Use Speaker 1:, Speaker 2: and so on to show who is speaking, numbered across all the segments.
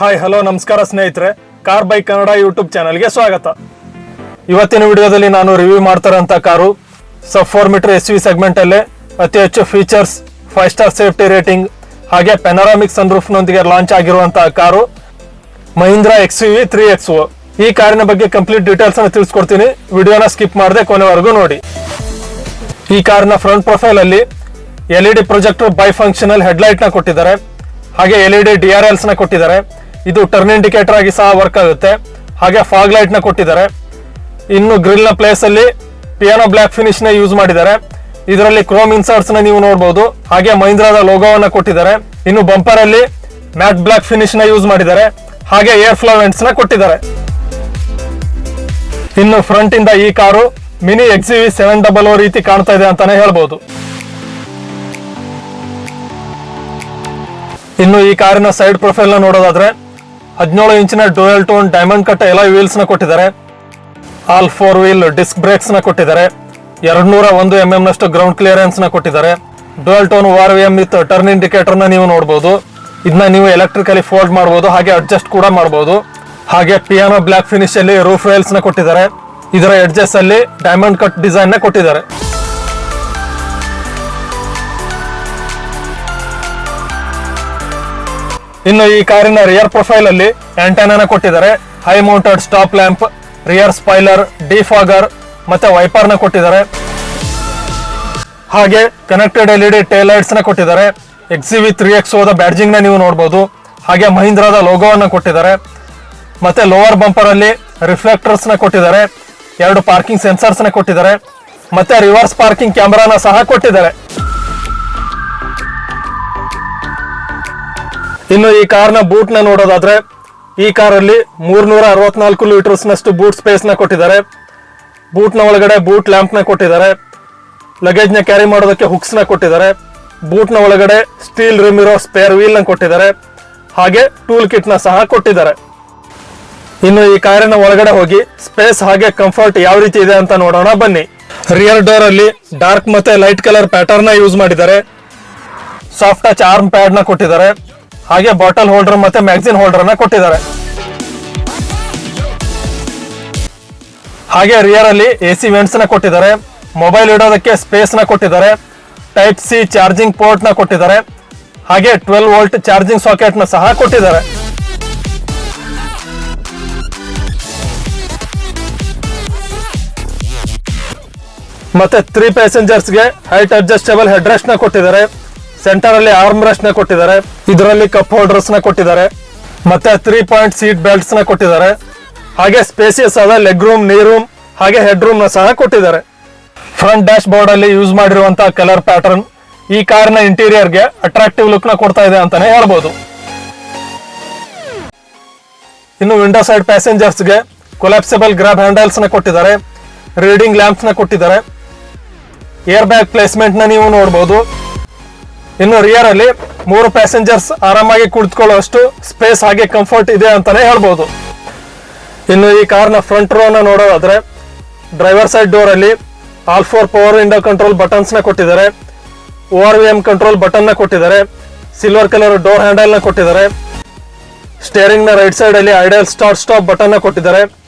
Speaker 1: Hi hello ನಮಸ್ಕಾರ ಸ್ನೇಹಿತರೆ, car bike Kannada YouTube ಚಾನಲ್ಗೆ ಸ್ವಾಗತ. ಇವತ್ತಿನ ವಿಡಿಯೋದಲ್ಲಿ ನಾನು ರಿವ್ಯೂ ಮಾಡ್ತಾರಂತ ಕಾರು ಸಬ್ 4 ಮೀಟರ್ SUV ಸೆಗ್ಮೆಂಟ್ ಅಲ್ಲೇ ಅತಿ ಹೆಚ್ಚು ಫೀಚರ್ಸ್, 5 ಸ್ಟಾರ್ ಸೇಫ್ಟಿ ರೇಟಿಂಗ್ ಹಾಗೆ ಪೆನರಾಮಿಕ್ ಸನ್ರೂಫ್ ನೊಂದಿಗೆ ಲಾಂಚ್ ಆಗಿರುವಂತಹ ಕಾರು ಮಹೀಂದ್ರಾ XUV 3XO. ಈ ಕಾರಿನ ಬಗ್ಗೆ ಕಂಪ್ಲೀಟ್ ಡೀಟೇಲ್ಸ್ ಅನ್ನು ತಿಳಿಸ್ಕೊಡ್ತೀನಿ. ವಿಡಿಯೋನ ಸ್ಕಿಪ್ ಮಾಡದೆ ಕೊನೆವರೆಗೂ ನೋಡಿ. ಈ ಕಾರಿನ ಫ್ರಂಟ್ ಪ್ರೊಫೈಲ್ ಅಲ್ಲಿ LED projector by functional headlight ನ ಕೊಟ್ಟಿದ್ದಾರೆ. ಹಾಗೆ LED DRLs ನ ಕೊಟ್ಟಿದ್ದಾರೆ. ಇದು ಟರ್ನ್ ಇಂಡಿಕೇಟರ್ ಆಗಿ ಸಹ ವರ್ಕ್ ಆಗುತ್ತೆ. ಹಾಗೆ ಫಾಗ್ ಲೈಟ್ ನ ಕೊಟ್ಟಿದ್ದಾರೆ. ಇನ್ನು ಗ್ರಿಲ್ ನ ಪ್ಲೇಸ್ ಅಲ್ಲಿ ಪಿಯಾನೋ ಬ್ಲಾಕ್ ಫಿನಿಶ್ ನ ಯೂಸ್ ಮಾಡಿದ್ದಾರೆ. ಇದರಲ್ಲಿ ಕ್ರೋಮ್ ಇನ್ಸರ್ಟ್ಸ್ ನ ನೀವು ನೋಡಬಹುದು. ಹಾಗೆ ಮಹೀಂದ್ರಾದ ಲೋಗೋವನ್ನ ಕೊಟ್ಟಿದ್ದಾರೆ. ಇನ್ನು ಬಂಪರ್ ಅಲ್ಲಿ ಮ್ಯಾಟ್ ಬ್ಲಾಕ್ ಫಿನಿಶ್ ನ ಯೂಸ್ ಮಾಡಿದ್ದಾರೆ. ಹಾಗೆ ಏರ್ ಫ್ಲೋ ವೆಂಟ್ಸ್ ನ ಕೊಟ್ಟಿದ್ದಾರೆ. ಇನ್ನು ಫ್ರಂಟ್ ಇಂದ ಈ ಕಾರು ಮಿನಿ XUV 700 ರೀತಿ ಕಾಣ್ತಾ ಇದೆ ಅಂತಾನೆ ಹೇಳ್ಬಹುದು. ಇನ್ನು ಈ ಕಾರಿನ ಸೈಡ್ ಪ್ರೊಫೈಲ್ ನ ನೋಡೋದಾದ್ರೆ 17 ಇಂಚಿನ dual tone diamond cut alloy wheels ನ ಕೊಟ್ಟಿದ್ದಾರೆ. ಆಲ್ 4 ವೀಲ್ ಡಿಸ್ಕ್ ಬ್ರೇಕ್ಸ್ ನ ಕೊಟ್ಟಿದ್ದಾರೆ. 201 mm ನಷ್ಟು ಗ್ರೌಂಡ್ ಕ್ಲಿಯರೆನ್ಸ್ ನ ಕೊಟ್ಟಿದ್ದಾರೆ. Dual tone ORVM with turn indicator ನ ನೀವು ನೋಡಬಹುದು. ಇದನ್ನ ನೀವು ಎಲೆಕ್ಟ್ರಿಕಲಿ ಫೋಲ್ಡ್ ಮಾಡಬಹುದು, ಹಾಗೆ ಅಡ್ಜಸ್ಟ್ ಕೂಡ ಮಾಡಬಹುದು. ಹಾಗೆ ಪಿಯಾನೋ ಬ್ಲಾಕ್ ಫಿನಿಶ್ ಅಲ್ಲಿ ರೂಫ್ ರೈಲ್ಸ್ ನ ಕೊಟ್ಟಿದ್ದಾರೆ. ಇದರ ಎಡ್ಜಸ್ ಅಲ್ಲಿ ಡೈಮಂಡ್ ಕಟ್ ಡಿಸೈನ್ ನ ಕೊಟ್ಟಿದ್ದಾರೆ. ಇನ್ನು ಈ ಕಾರಿನ ರಿಯರ್ ಪ್ರೊಫೈಲ್ ಅಲ್ಲಿ ಆಂಟೆನಾ ಕೊಟ್ಟಿದ್ದಾರೆ. High mounted stop lamp, rear spoiler, defogger ಮತ್ತೆ ವೈಪರ್ ನ ಕೊಟ್ಟಿದ್ದಾರೆ. ಹಾಗೆ ಕನೆಕ್ಟೆಡ್ LED ಟೇಲ್ ಲೈಟ್ಸ್ ನ ಕೊಟ್ಟಿದ್ದಾರೆ. XUV 3XO ದ ಬ್ಯಾಡ್ಜಿಂಗ್ ನ ನೀವು ನೋಡಬಹುದು. ಹಾಗೆ ಮಹೀಂದ್ರಾದ ಲೋಗೋವನ್ನ ಕೊಟ್ಟಿದ್ದಾರೆ. ಮತ್ತೆ ಲೋವರ್ ಬಂಪರ್ ಅಲ್ಲಿ ರಿಫ್ಲೆಕ್ಟರ್ಸ್ ನ ಕೊಟ್ಟಿದ್ದಾರೆ. 2 ಪಾರ್ಕಿಂಗ್ ಸೆನ್ಸರ್ಸ್ ನ ಕೊಟ್ಟಿದ್ದಾರೆ. ಮತ್ತೆ ರಿವರ್ಸ್ ಪಾರ್ಕಿಂಗ್ ಕ್ಯಾಮೆರಾನ ಸಹ ಕೊಟ್ಟಿದ್ದಾರೆ. ಇನ್ನು ಈ ಕಾರ್ನ ಬೂಟ್ ನ ನೋಡೋದಾದ್ರೆ ಈ ಕಾರಲ್ಲಿ 364 ಲೀಟರ್ಸ್ ನಷ್ಟು ಬೂಟ್ ಸ್ಪೇಸ್ ನ ಕೊಟ್ಟಿದ್ದಾರೆ. ಬೂಟ್ ನ ಒಳಗಡೆ ಬೂಟ್ ಲ್ಯಾಂಪ್ ನ ಕೊಟ್ಟಿದ್ದಾರೆ. ಲಗೇಜ್ ನ ಕ್ಯಾರಿ ಮಾಡೋದಕ್ಕೆ ಹುಕ್ಸ್ ನ ಕೊಟ್ಟಿದ್ದಾರೆ. ಬೂಟ್ ನ ಒಳಗಡೆ ಸ್ಟೀಲ್ ರಿಮ್ ಇರೋ ಸ್ಪೇರ್ ವೀಲ್ ನ ಕೊಟ್ಟಿದ್ದಾರೆ. ಹಾಗೆ ಟೂಲ್ ಕಿಟ್ ನ ಸಹ ಕೊಟ್ಟಿದ್ದಾರೆ. ಇನ್ನು ಈ ಕಾರಿನ ಒಳಗಡೆ ಹೋಗಿ ಸ್ಪೇಸ್ ಹಾಗೆ ಕಂಫರ್ಟ್ ಯಾವ ರೀತಿ ಇದೆ ಅಂತ ನೋಡೋಣ ಬನ್ನಿ. ರಿಯರ್ ಡೋರ್ ಅಲ್ಲಿ ಡಾರ್ಕ್ ಮತ್ತೆ ಲೈಟ್ ಕಲರ್ ಪ್ಯಾಟರ್ನ್ ನ ಯೂಸ್ ಮಾಡಿದ್ದಾರೆ. ಸಾಫ್ಟ್ ಟಚ್ ಆರ್ಮ್ ಪ್ಯಾಡ್ ನ ಕೊಟ್ಟಿದ್ದಾರೆ. ಹಾಗೆ ಬಾಟಲ್ ಹೋಲ್ಡರ್ ಮತ್ತೆ ಮ್ಯಾಗಝಿನ್ ಹೋಲ್ಡರ್ ನ ಕೊಟ್ಟಿದ್ದಾರೆ. ಹಾಗೆ ರಿಯರ್ ಅಲ್ಲಿ AC ವೆಂಟ್ಸ್ ನ ಕೊಟ್ಟಿದ್ದಾರೆ. ಮೊಬೈಲ್ ಇಡೋದಕ್ಕೆ ಸ್ಪೇಸ್ ನ ಕೊಟ್ಟಿದ್ದಾರೆ. ಟೈಪ್ C ಚಾರ್ಜಿಂಗ್ ಪೋರ್ಟ್ ನ ಕೊಟ್ಟಿದ್ದಾರೆ. ಹಾಗೆ 12 ವೋಲ್ಟ್ ಚಾರ್ಜಿಂಗ್ ಸಾಕೆಟ್ ನ ಸಹ ಕೊಟ್ಟಿದ್ದಾರೆ. ಮತ್ತೆ 3 ಪ್ಯಾಸೆಂಜರ್ಸ್ ಗೆ ಹೈಟ್ ಅಡ್ಜಸ್ಟಬಲ್ ಹೆಡ್ ರೆಸ್ಟ್ ನ ಕೊಟ್ಟಿದ್ದಾರೆ. ಸೆಂಟರ್ ಅಲ್ಲಿ ಆರ್ಮ್ ರೆಸ್ಟ್ ನ ಕೊಟ್ಟಿದ್ದಾರೆ. ಇದರಲ್ಲಿ ಕಪ್ ಹೋಲ್ಡರ್ಸ್ ನ ಕೊಟ್ಟಿದ್ದಾರೆ. ಮತ್ತೆ 3 ಪಾಯಿಂಟ್ ಸೀಟ್ ಬೆಲ್ಟ್ಸ್ ನ ಕೊಟ್ಟಿದ್ದಾರೆ. ಹಾಗೆ ಸ್ಪೇಸಿಯಸ್ ಆದ ಲೆಗ್ ರೂಮ್, ನೀ ರೂಮ್ ಹಾಗೆ ಹೆಡ್ ರೂಮ್ ನ ಸಹ ಕೊಟ್ಟಿದ್ದಾರೆ. ಫ್ರಂಟ್ ಡ್ಯಾಶ್ ಬೋರ್ಡ್ ಅಲ್ಲಿ ಯೂಸ್ ಮಾಡಿರುವಂತಹ ಕಲರ್ ಪ್ಯಾಟರ್ನ್ ಈ ಕಾರಿನ ಇಂಟೀರಿಯರ್ ಗೆ ಅಟ್ರಾಕ್ಟಿವ್ ಲುಕ್ ನ ಕೊಡ್ತಾ ಇದೆ ಅಂತಾನೆ ಹೇಳ್ಬೋದು. ಇನ್ನು ವಿಂಡೋ ಸೈಡ್ ಪ್ಯಾಸೆಂಜರ್ಸ್ ಗೆ ಕೊಲಾಪ್ಸಿಬಲ್ ಗ್ರಾಬ್ ಹ್ಯಾಂಡಲ್ಸ್ ನ ಕೊಟ್ಟಿದ್ದಾರೆ. ರೀಡಿಂಗ್ ಲ್ಯಾಂಪ್ಸ್ ನ ಕೊಟ್ಟಿದ್ದಾರೆ. ಏರ್ ಬ್ಯಾಗ್ ಪ್ಲೇಸ್ಮೆಂಟ್ ನ ನೀವು ನೋಡಬಹುದು. ಇನ್ನು ರಿಯರ್ ಅಲ್ಲಿ 3 ಪ್ಯಾಸೆಂಜರ್ಸ್ ಆರಾಮಾಗಿ ಕುಳಿತುಕೊಳ್ಳುವಷ್ಟು ಸ್ಪೇಸ್ ಹಾಗೆ ಕಂಫರ್ಟ್ ಇದೆ ಅಂತಾನೆ ಹೇಳ್ಬಹುದು. ಇನ್ನು ಈ ಕಾರ್ನ ಫ್ರಂಟ್ ರೋ ನ ನೋಡೋದಾದ್ರೆ ಡ್ರೈವರ್ ಸೈಡ್ ಡೋರ್ ಅಲ್ಲಿ all 4 power window control buttons ನ ಕೊಟ್ಟಿದ್ದಾರೆ. ORVM ಕಂಟ್ರೋಲ್ ಬಟನ್ ನ ಕೊಟ್ಟಿದ್ದಾರೆ. ಸಿಲ್ವರ್ ಕಲರ್ ಡೋರ್ ಹ್ಯಾಂಡಲ್ ನ ಕೊಟ್ಟಿದ್ದಾರೆ. ಸ್ಟೇರಿಂಗ್ ನ ರೈಟ್ ಸೈಡ್ ಅಲ್ಲಿ ಐಡಲ್ ಸ್ಟಾರ್ಟ್ ಸ್ಟಾಪ್ ಬಟನ್ ನ ಕೊಟ್ಟಿದ್ದಾರೆ.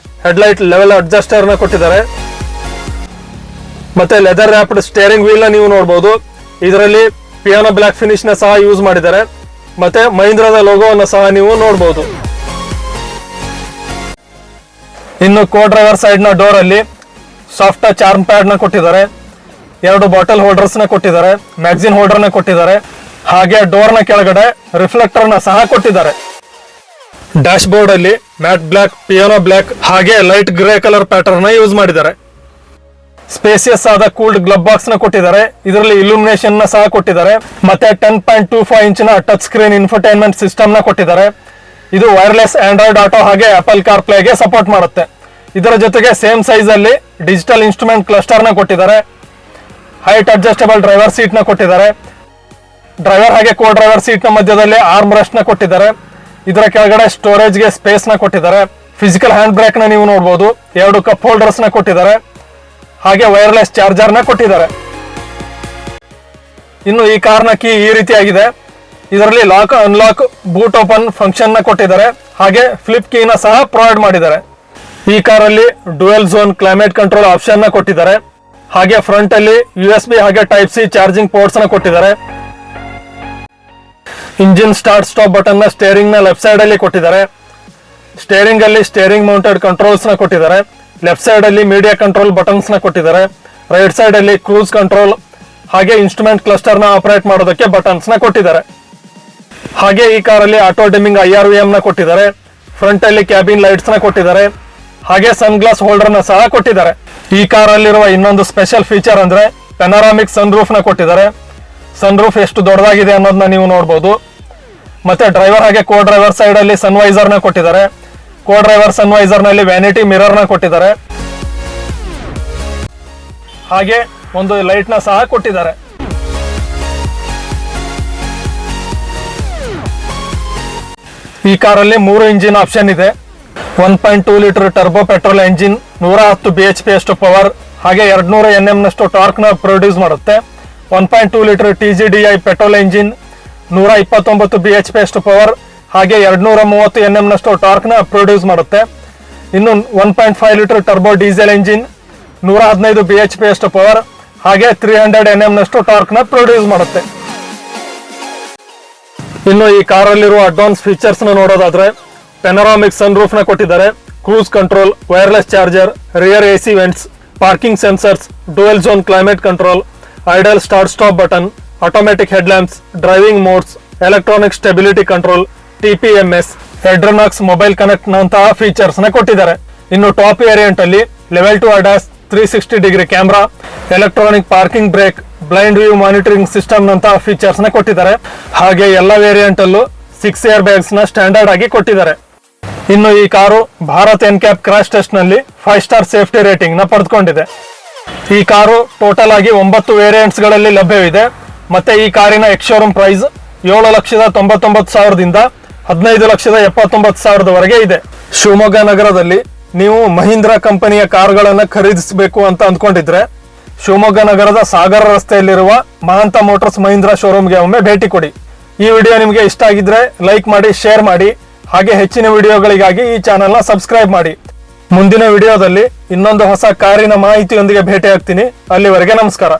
Speaker 1: ಹೆಡ್ಲೈಟ್ ಲೆವೆಲ್ ಅಡ್ಜಸ್ಟರ್ ನ ಕೊಟ್ಟಿದ್ದಾರೆ. ಮತ್ತೆ ಲೆದರ್ ರ್ಯಾಪ್ಡ್ ಸ್ಟೇರಿಂಗ್ ವೀಲ್ ನ ನೀವು ನೋಡಬಹುದು. ಇದರಲ್ಲಿ ಪಿಯಾನೋ ಬ್ಲಾಕ್ ಫಿನಿಶ್ ನ ಸಹ ಯೂಸ್ ಮಾಡಿದ್ದಾರೆ. ಮತ್ತೆ ಮಹೀಂದ್ರಾದ ಲೋಗೋವನ್ನು ಸಹ ನೀವು ನೋಡಬಹುದು. ಇನ್ನು ಕೋ ಡ್ರೈವರ್ ಸೈಡ್ ನ ಡೋರ್ ಅಲ್ಲಿ ಸಾಫ್ಟ್ ಟಚ್ ಆರ್ಮ್ ಪ್ಯಾಡ್ ನ ಕೊಟ್ಟಿದ್ದಾರೆ. 2 ಬಾಟಲ್ ಹೋಲ್ಡರ್ಸ್ ನ ಕೊಟ್ಟಿದ್ದಾರೆ. ಮ್ಯಾಗಝಿನ್ ಹೋಲ್ಡರ್ ನ ಕೊಟ್ಟಿದ್ದಾರೆ. ಹಾಗೆ ಡೋರ್ ನ ಕೆಳಗಡೆ ರಿಫ್ಲೆಕ್ಟರ್ ನ ಸಹ ಕೊಟ್ಟಿದ್ದಾರೆ. ಡ್ಯಾಶ್ ಬೋರ್ಡ್ ಅಲ್ಲಿ ಮ್ಯಾಟ್ ಬ್ಲಾಕ್, ಪಿಯಾನೋ ಬ್ಲಾಕ್ ಹಾಗೆ ಲೈಟ್ ಗ್ರೇ ಕಲರ್ ಪ್ಯಾಟರ್ನ್ ನ ಯೂಸ್ ಮಾಡಿದ್ದಾರೆ. ಸ್ಪೇಸಿಯಸ್ ಆದ ಕೂಲ್ಡ್ ಗ್ಲಬ್ ಬಾಕ್ಸ್ ನ ಕೊಟ್ಟಿದ್ದಾರೆ. ಇದರಲ್ಲಿ ಇಲ್ಯುಮಿನೇಷನ್ ನ ಸಹ ಕೊಟ್ಟಿದ್ದಾರೆ. ಮತ್ತೆ 10.25 ಇಂಚಿನ ಟಚ್ ಸ್ಕ್ರೀನ್ ಇನ್ಫರ್ಟೈನ್ಮೆಂಟ್ ಸಿಸ್ಟಮ್ ನ ಕೊಟ್ಟಿದ್ದಾರೆ. ಇದು ವೈರ್ಲೆಸ್ ಆಂಡ್ರಾಯ್ಡ್ ಆಟೋ ಹಾಗೆ ಆಪಲ್ ಕಾರ್ ಪ್ಲೇಗೆ ಸಪೋರ್ಟ್ ಮಾಡುತ್ತೆ. ಇದರ ಜೊತೆಗೆ ಸೇಮ್ ಸೈಜ್ ಅಲ್ಲಿ ಡಿಜಿಟಲ್ ಇನ್ಸ್ಟ್ರೂಮೆಂಟ್ ಕ್ಲಸ್ಟರ್ ನ ಕೊಟ್ಟಿದ್ದಾರೆ. ಹೈಟ್ ಅಡ್ಜಸ್ಟಬಲ್ ಡ್ರೈವರ್ ಸೀಟ್ ನ ಕೊಟ್ಟಿದ್ದಾರೆ. ಡ್ರೈವರ್ ಹಾಗೆ ಕೋ ಡ್ರೈವರ್ ಸೀಟ್ ನ ಮಧ್ಯದಲ್ಲಿ ಆರ್ಮ್ ರೆಸ್ಟ್ ನ ಕೊಟ್ಟಿದ್ದಾರೆ. ಇದರ ಕೆಳಗಡೆ ಸ್ಟೋರೇಜ್ ಗೆ ಸ್ಪೇಸ್ ನ ಕೊಟ್ಟಿದ್ದಾರೆ. ಫಿಸಿಕಲ್ ಹ್ಯಾಂಡ್ ಬ್ರೇಕ್ ನ ನೀವು ನೋಡಬಹುದು. 2 ಕಪ್ ಹೋಲ್ಡರ್ಸ್ ನ ಕೊಟ್ಟಿದ್ದಾರೆ. ಹಾಗೆ ವೈರ್ಲೆಸ್ ಚಾರ್ಜರ್ ನ ಕೊಟ್ಟಿದ್ದಾರೆ. ಇನ್ನು ಈ ಕಾರ್ನ ಕೀ ಈ ರೀತಿಯಾಗಿದೆ. ಇದರಲ್ಲಿ lock unlock boot open function ನ ಕೊಟ್ಟಿದ್ದಾರೆ, ಹಾಗೆ ಫ್ಲಿಪ್ ಕೀನ ಸಹ ಪ್ರೊವೈಡ್ ಮಾಡಿದ್ದಾರೆ. ಈ ಕಾರಲ್ಲಿ dual zone climate control option ನ ಕೊಟ್ಟಿದ್ದಾರೆ, ಹಾಗೆ ಫ್ರಂಟ್ ಅಲ್ಲಿ USB ಹಾಗೆ ಟೈಪ್ ಸಿ ಚಾರ್ಜಿಂಗ್ ಪೋರ್ಟ್ಸ್ ನ ಕೊಟ್ಟಿದ್ದಾರೆ. ಇಂಜಿನ್ ಸ್ಟಾರ್ಟ್ ಸ್ಟಾಪ್ ಬಟನ್ ನ ಸ್ಟೇರಿಂಗ್ ನ ಲೆಫ್ಟ್ ಸೈಡ್ ಅಲ್ಲಿ ಕೊಟ್ಟಿದ್ದಾರೆ. ಸ್ಟೇರಿಂಗ್ ಅಲ್ಲಿ ಸ್ಟೇರಿಂಗ್ ಮೌಂಟೆಡ್ ಕಂಟ್ರೋಲ್ಸ್ ನ ಕೊಟ್ಟಿದ್ದಾರೆ. ಲೆಫ್ಟ್ ಸೈಡ್ ಅಲ್ಲಿ ಮೀಡಿಯಾ ಕಂಟ್ರೋಲ್ ಬಟನ್ಸ್ ನ ಕೊಟ್ಟಿದ್ದಾರೆ. ರೈಟ್ ಸೈಡ್ ಅಲ್ಲಿ ಕ್ರೂಸ್ ಕಂಟ್ರೋಲ್ ಹಾಗೆ ಇನ್ಸ್ಟ್ರೂಮೆಂಟ್ ಕ್ಲಸ್ಟರ್ ನ ಆಪರೇಟ್ ಮಾಡೋದಕ್ಕೆ ಬಟನ್ಸ್ ನ ಕೊಟ್ಟಿದ್ದಾರೆ. ಹಾಗೆ ಈ ಕಾರಲ್ಲಿ ಆಟೋ ಡಿಮ್ಮಿಂಗ್ IRVM ನ ಕೊಟ್ಟಿದ್ದಾರೆ. ಫ್ರಂಟ್ ಅಲ್ಲಿ ಕ್ಯಾಬಿನ್ ಲೈಟ್ಸ್ ನ ಕೊಟ್ಟಿದ್ದಾರೆ, ಹಾಗೆ ಸನ್ ಗ್ಲಾಸ್ ಹೋಲ್ಡರ್ ನ ಸಹ ಕೊಟ್ಟಿದ್ದಾರೆ. ಈ ಕಾರಲ್ಲಿರುವ ಇನ್ನೊಂದು ಸ್ಪೆಷಲ್ ಫೀಚರ್ ಅಂದ್ರೆ ಪೆನರಾಮಿಕ್ ಸನ್ ರೂಫ್ ನ ಕೊಟ್ಟಿದ್ದಾರೆ. ಸನ್ ರೂಫ್ ಎಷ್ಟು ದೊಡ್ಡದಾಗಿದೆ ಅನ್ನೋದನ್ನ ನೀವು ನೋಡಬಹುದು. ಮತ್ತೆ ಡ್ರೈವರ್ ಹಾಗೆ ಕೋ ಡ್ರೈವರ್ ಸೈಡ್ ಅಲ್ಲಿ ಸನ್ವೈಸರ್ ನ ಕೊಟ್ಟಿದ್ದಾರೆ. ಕೋ ಡ್ರೈವರ್ ಸನ್ವೈಸರ್ ನಲ್ಲಿ ವ್ಯಾನಿಟಿ ಮಿರರ್ ನ ಕೊಟ್ಟಿದ್ದಾರೆ, ಹಾಗೆ ಒಂದು ಲೈಟ್ ನ ಸಹ ಕೊಟ್ಟಿದ್ದಾರೆ. ಈ ಕಾರಲ್ಲಿ 3 ಇಂಜಿನ್ ಆಪ್ಷನ್ ಇದೆ. 1.2 litre turbo petrol engine 110 BHP ಅಷ್ಟು ಪವರ್ ಹಾಗೆ 200 Nm ನಷ್ಟು ಟಾರ್ಕ್ ನ ಪ್ರೊಡ್ಯೂಸ್ ಮಾಡುತ್ತೆ. 1.2 litre TGDI petrol engine 129 BHP ಅಷ್ಟು ಪವರ್ ಹಾಗೆ 230 Nm ನಷ್ಟು ಟಾರ್ಕ್ ನ ಪ್ರೊಡ್ಯೂಸ್ ಮಾಡುತ್ತೆ. ಇನ್ನು 1.5 litre turbo diesel engine 115 BHP ಅಷ್ಟು ಪವರ್ ಹಾಗೆ 300 Nm ನಷ್ಟು ಟಾರ್ಕ್ ನ ಪ್ರೊಡ್ಯೂಸ್ ಮಾಡುತ್ತೆ. ಇನ್ನು ಈ ಕಾರಲ್ಲಿರುವ ಅಡ್ವಾನ್ಸ್ ಫೀಚರ್ಸ್ ನ ನೋಡೋದಾದ್ರೆ ಪೆನರಾಮಿಕ್ ಸನ್ ರೂಫ್ ನ ಕೊಟ್ಟಿದ್ದಾರೆ, cruise control, wireless charger, rear AC vents, parking sensors, dual zone climate control, idle start stop button, automatic head lamps, driving modes, electronic stability control, TPMS, ಹೆಡ್ರನಾಕ್ಸ್ mobile connect ನಂತಹ features ನ ಕೊಟ್ಟಿದ್ದಾರೆ. ಇನ್ನು top variant ಅಲ್ಲಿ level 2 ADAS 360 degree camera, electronic parking brake, blind view monitoring system ನಂತಹ features ನ ಕೊಟ್ಟಿದ್ದಾರೆ. ಹಾಗೆ ಎಲ್ಲ ವೇರಿಯಂಟ್ ಅಲ್ಲೂ 6 ಏರ್ ಬ್ಯಾಗ್ಸ್ ನ ಸ್ಟ್ಯಾಂಡರ್ಡ್ ಆಗಿ ಕೊಟ್ಟಿದ್ದಾರೆ. ಇನ್ನು ಈ car Bharat NCAP crash test ನಲ್ಲಿ 5 ಸ್ಟಾರ್ ಸೇಫ್ಟಿ ರೇಟಿಂಗ್ ನ ಪಡೆದುಕೊಂಡಿದೆ. ಈ ಕಾರು ಟೋಟಲ್ ಆಗಿ 9 ವೇರಿಯಂಟ್ಸ್ ಗಳಲ್ಲಿ ಲಭ್ಯವಿದೆ. ಮತ್ತೆ ಈ ಕಾರಿನ ಎಕ್ಸ್ ಶೋರೂಮ್ ಪ್ರೈಸ್ 7,99,000ದಿಂದ 15,79,000ವರೆಗೆ ಇದೆ. ಶಿವಮೊಗ್ಗ ನಗರದಲ್ಲಿ ನೀವು ಮಹೀಂದ್ರ ಕಂಪನಿಯ ಕಾರುಗಳನ್ನ ಖರೀದಿಸಬೇಕು ಅಂತ ಅಂದ್ಕೊಂಡಿದ್ರೆ ಶಿವಮೊಗ್ಗ ನಗರದ ಸಾಗರ ರಸ್ತೆಯಲ್ಲಿರುವ ಮಹಾಂತ ಮೋಟಾರ್ಸ್ ಮಹೀಂದ್ರ ಶೋರೂಮ್ಗೆ ಒಮ್ಮೆ ಭೇಟಿ ಕೊಡಿ. ಈ ವಿಡಿಯೋ ನಿಮಗೆ ಇಷ್ಟ ಆಗಿದ್ರೆ ಲೈಕ್ ಮಾಡಿ, ಶೇರ್ ಮಾಡಿ, ಹಾಗೆ ಹೆಚ್ಚಿನ ವಿಡಿಯೋಗಳಿಗಾಗಿ ಈ ಚಾನೆಲ್ ನ ಸಬ್ಸ್ಕ್ರೈಬ್ ಮಾಡಿ. ಮುಂದಿನ ವಿಡಿಯೋದಲ್ಲಿ ಇನ್ನೊಂದು ಹೊಸ ಕಾರಿನ ಮಾಹಿತಿಯೊಂದಿಗೆ ಭೇಟಿ ಆಗ್ತೀನಿ. ಅಲ್ಲಿವರೆಗೆ ನಮಸ್ಕಾರ.